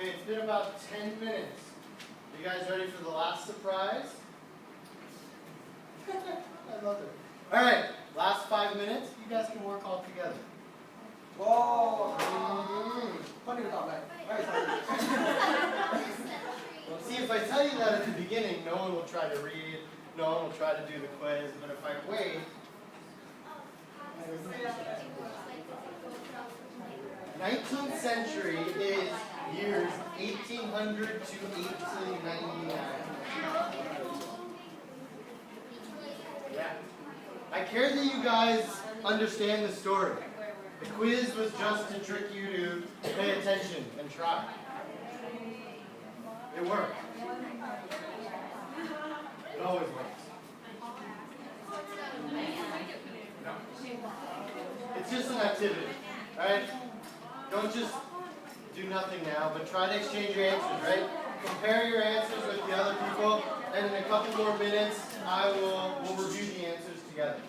Okay, it's been about 10 minutes. You guys ready for the last surprise? I love it. All right, last 5 minutes. You guys can work all together. Whoa! See, if I tell you that at the beginning, no one will try to read, no one will try to do the quiz, but if I wait, 19th century is years 1800 to 1899. Yeah. I care that you guys understand the story. The quiz was just to trick you to pay attention and try. It worked. It always works. No. It's just an activity, alright? Don't just do nothing now, but try to exchange your answers, right? Compare your answers with the other people, and in a couple more minutes, we'll review the answers together.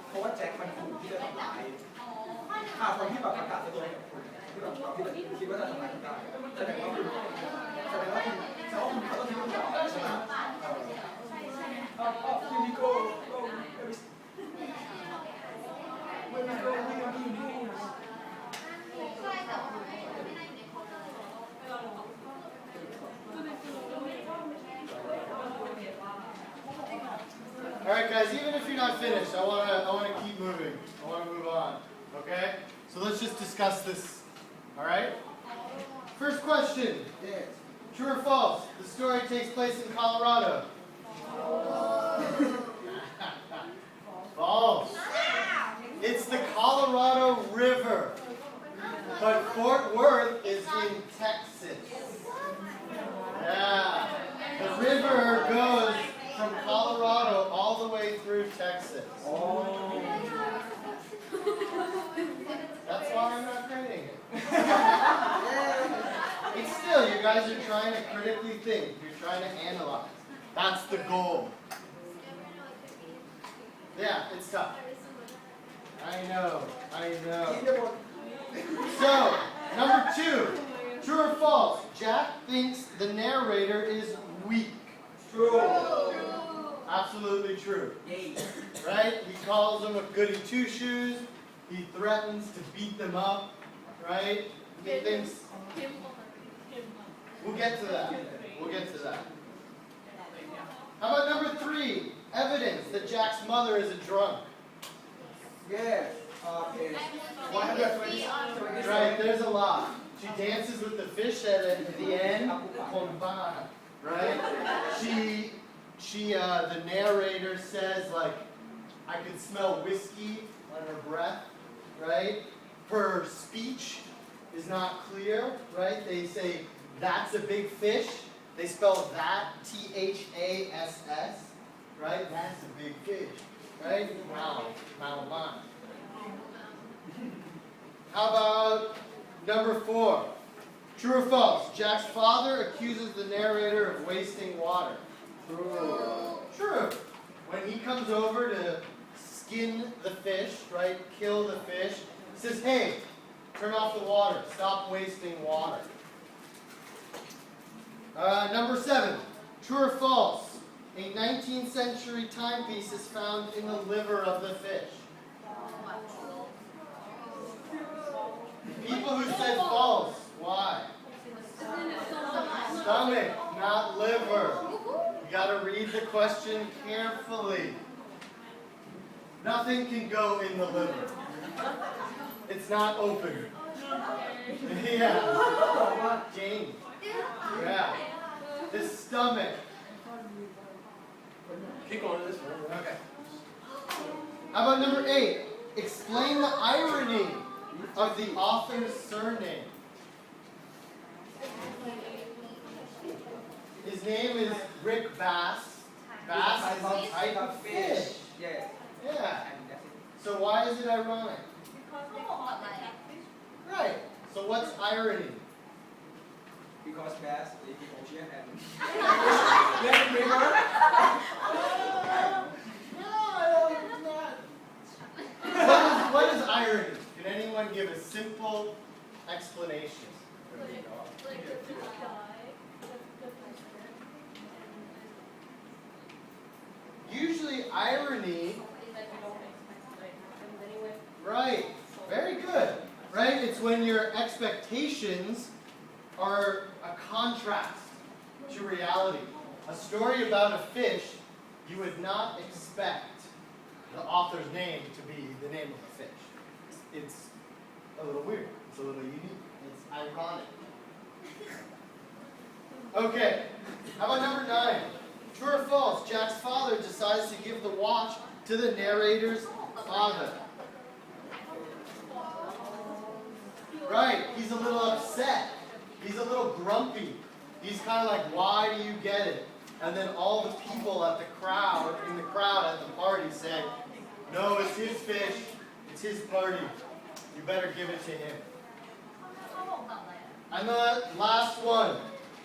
เพราะว่าแจ็คมันขู่ที่จะทำร้ายคนที่แบบประกาศตัวให้กับคุณที่แบบที่คิดว่าจะทำร้ายคุณได้แสดงว่าคุณเขาต้องคิดว่าคุณใช่ไหมยูนิโก้ Alright guys, even if you're not finished, I wanna keep moving. I wanna move on. Okay? So let's just discuss this. Alright? First question. Yes. True or false? The story takes place in Colorado. False. It's the Colorado River. But Fort Worth is in Texas. Yeah. The river goes from Colorado all the way through Texas. Oh. That's why I'm not grading it. It's still, you guys are trying to critically think. You're trying to analyze. That's the goal. Yeah, it's tough. I know. So, number 2. True or false? Jack thinks the narrator is weak. True. Absolutely true. Yay. Right? He calls them a goody two-shoes. He threatens to beat them up. Right? He thinks... We'll get to that. How about number 3? Evidence that Jack's mother is a drunk. Yes. Okay. 120. Right, there's a lot. She dances with the fish at the end. Right? The narrator says, like, I could smell whiskey on her breath. Right? Her speech is not clear. Right? They say, that's a big fish. They spell that, T-H-A-S-S. Right? That's a big fish. Right? Wow. How about number 4? True or false? Jack's father accuses the narrator of wasting water. True. When he comes over to skin the fish, right, kill the fish, he says, hey, turn off the water. Stop wasting water. Number 7. True or false? A 19th century timepiece is found in the liver of the fish. People who said false. Why? Stomach, not liver. You gotta read the question carefully. Nothing can go in the liver. It's not open. Yeah. Jane. Yeah. The stomach. Keep going to this one. Okay. How about number 8? Explain the irony of the author's surname. His name is Rick Bass. Bass is a type of fish. Yes. Yeah. So why is it ironic? Right. So what's irony? Because bass is the ocean and river. What is irony? Can anyone give a simple explanation? Usually irony, right, very good, right? It's when your expectations are a contrast to reality. A story about a fish, you would not expect the author's name to be the name of a fish. It's a little weird. It's a little unique. It's ironic. Okay, how about number 9? True or false? Jack's father decides to give the watch to the narrator's father. Right, he's a little upset. He's a little grumpy. He's kind of like, why do you get it? And then all the people in the crowd at the party say, no, it's his fish. It's his party. You better give it to him. And the last one.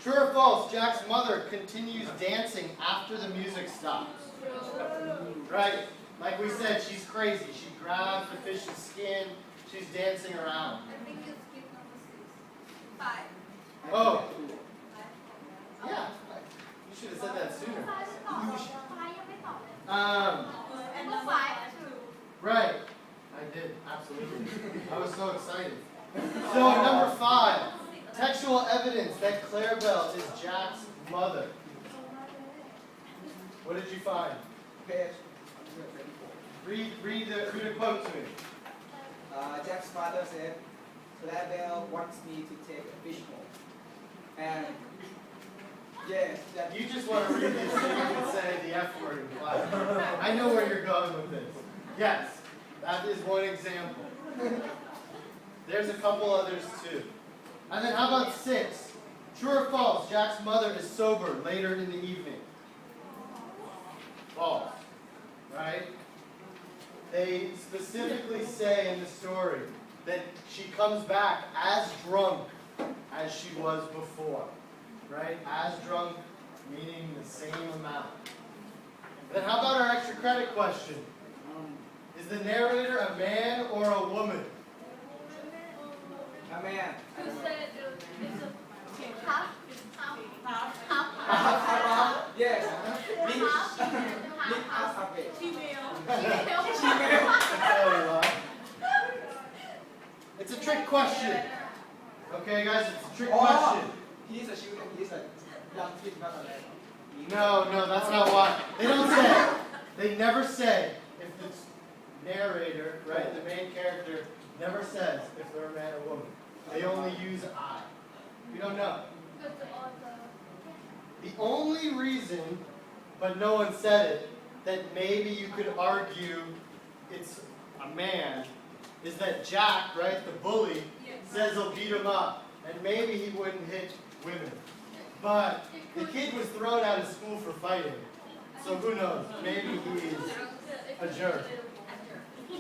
True or false? Jack's mother continues dancing after the music stops. Right? Like we said, she's crazy. She grabs the fish's skin. She's dancing around. Oh. Yeah. You should have said that sooner. Right. I did. Absolutely. I was so excited. So, number 5. Textual evidence that Clarabelle is Jack's mother. What did you find? Fish. Read the quote to me. Jack's father said, Clarabelle wants me to take a fish home. And yes, Jack, You just want to read these so you can say the F word in class. I know where you're going with this. Yes, that is one example. There's a couple others too. And then how about 6? True or false? Jack's mother is sober later in the evening. False. Right? They specifically say in the story that she comes back as drunk as she was before. Right? As drunk, meaning the same amount. Then how about our extra credit question? Is the narrator a man or a woman? a man. Yes. Link us up it. It's a trick question. Okay, guys, it's a trick Oh, question. he's a shooter. He's a young kid, not a man. No, that's not why. They don't say. They never say if the narrator, right, the main character, never says if they're a man or woman. They only use I. We don't know. The only reason, but no one said it, that maybe you could argue it's a man, is that Jack, right, the bully, says he'll beat him up, and maybe he wouldn't hit women. But the kid was thrown out of school for fighting, so who knows? Maybe he's a jerk.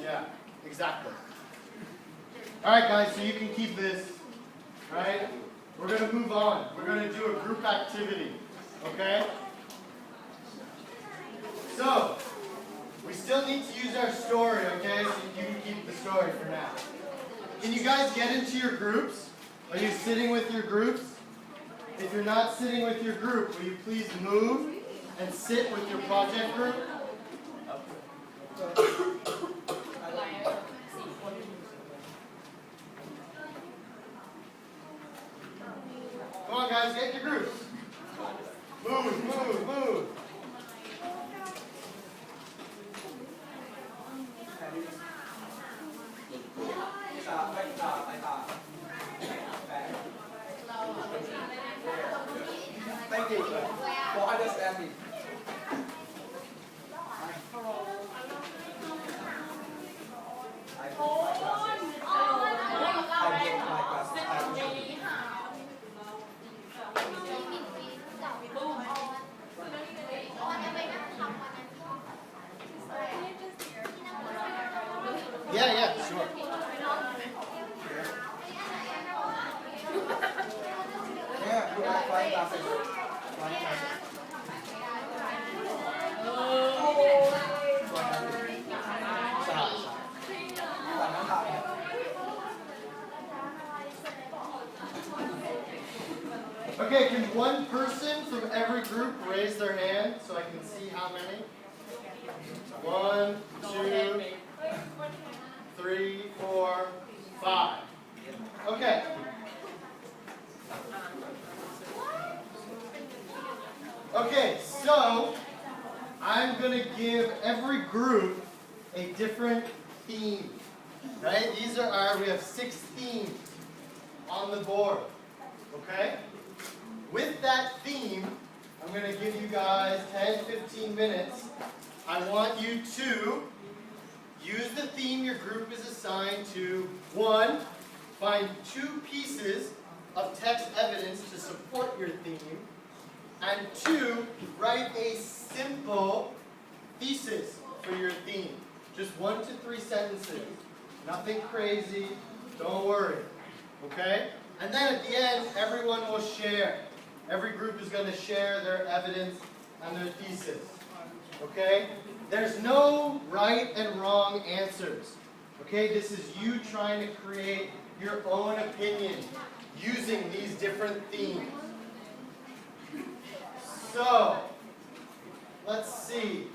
Yeah, exactly. All right, guys, so you can keep this, right? We're going to move on. We're going to do a group activity, okay? So, we still need to use our story, okay? So you can keep the story for now. Can you guys get into your groups? Are you sitting with your groups? If you're not sitting with your group, will you please move and sit with your project group? Come on, guys, get your groups. Move. Thank you for understanding. Yeah, sure. Yeah, you have 5,000. 5,000. Okay, can one person from every group raise their hand so I can see how many? 1, 2, 3, 4, 5. Okay. Okay, so I'm going to give every group a different theme. Right? We have 6 themes on the board. Okay? With that theme, I'm going to give you guys 10-15 minutes. I want you to use the theme your group is assigned to. 1, find 2 pieces of text evidence to support your theme. And 2, write a simple thesis for your theme. Just 1 to 3 sentences. Nothing crazy. Don't worry. Okay? And then at the end, everyone will share. Every group is going to share their evidence and their thesis. Okay? There's no right and wrong answers. Okay? This is you trying to create your own opinion using these different themes. So, let's see.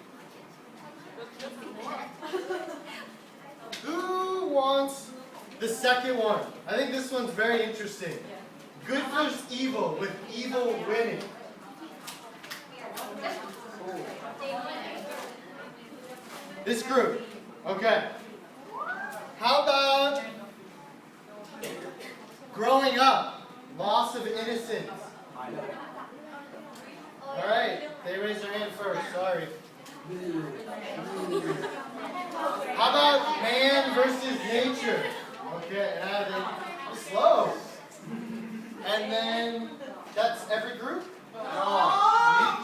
Who wants the second one? I think this one's very interesting. Good versus evil, with evil winning. This group. Okay. How about growing up? Loss of innocence. Alright, they raised their hand first, sorry. How about man versus nature? Okay, now they slow. And then that's every group? No.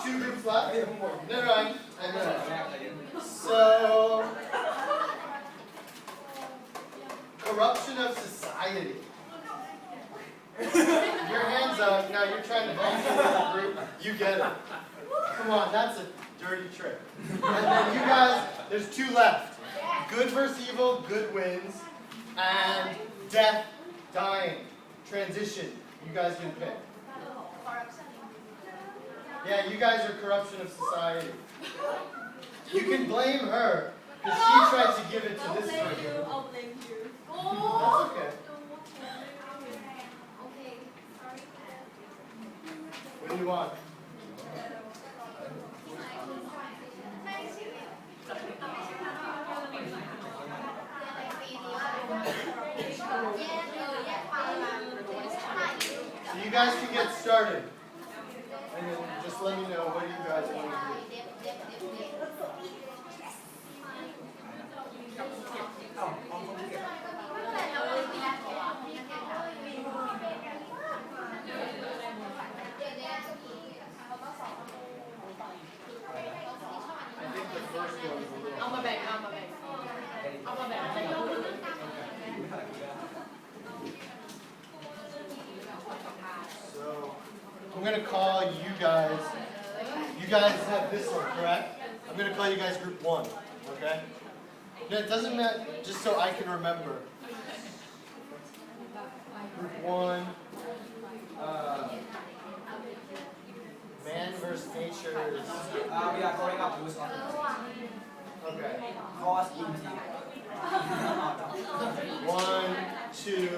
You need 2 groups left? No, I know. So corruption of society. Your hands up. Now you're trying to blame the group. You get it. Come on, that's a dirty trick. And then you guys, there's 2 left. Good versus evil, good wins. And death, dying, transition. You guys can pick. Yeah, you guys are corruption of society. You can blame her, because she tried to give it to this group. I'll blame you. That's okay. What do you want? So you guys can get started. And then just let me know what you guys want to do. I think the first one was a little. I'll back. So I'm going to call you guys. You guys have this one, correct? I'm going to call you guys group 1, okay? No, it doesn't matter, just so I can remember. Group 1. Man versus nature is... We are growing up with Okay. cause in 1, 2.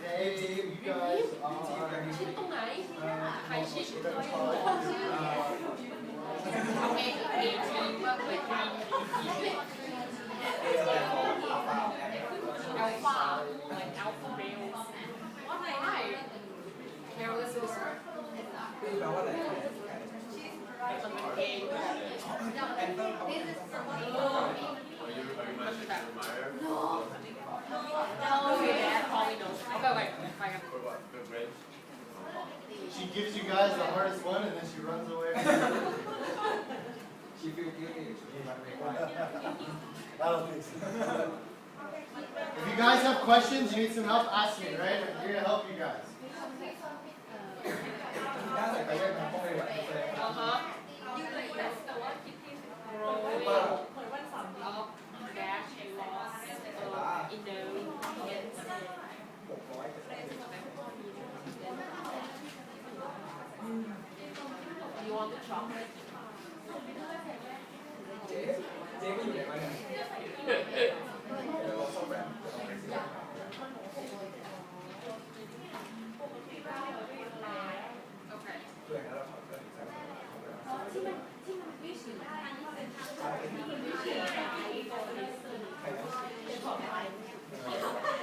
They, you guys are... ตรงไหนใครชิด We're going to call it group, เอาเองทีว่าเกิดการอัลฟาเหมือนอัลฟาเบลว่าไงได้เบลก็ซื้อ แปลว่าอะไร มันเป็นเอง แอนเตอร์ Are you magic admirer? Okay, that's all we know. Okay, wait. For what? For grapes? She gives you guys the hardest one and then she runs away. She feel guilty. She run away. I don't think so. If you guys have questions, you need some help, ask me, right? I'm here to help you guys. ถ้าใส่ไปได้มันต้องไปแบบแสดง แต่ว่าคิดที่ grow เหมือนวันเสาร์ of dash and loss in the weekends you want the chocolate เจ๊ไม่อยู่ไหนมาเนี่ยเดี๋ยวเราซ่อมแบต okay เพื่อนแล้วเราขอเพื่อนอีกสัก ใคร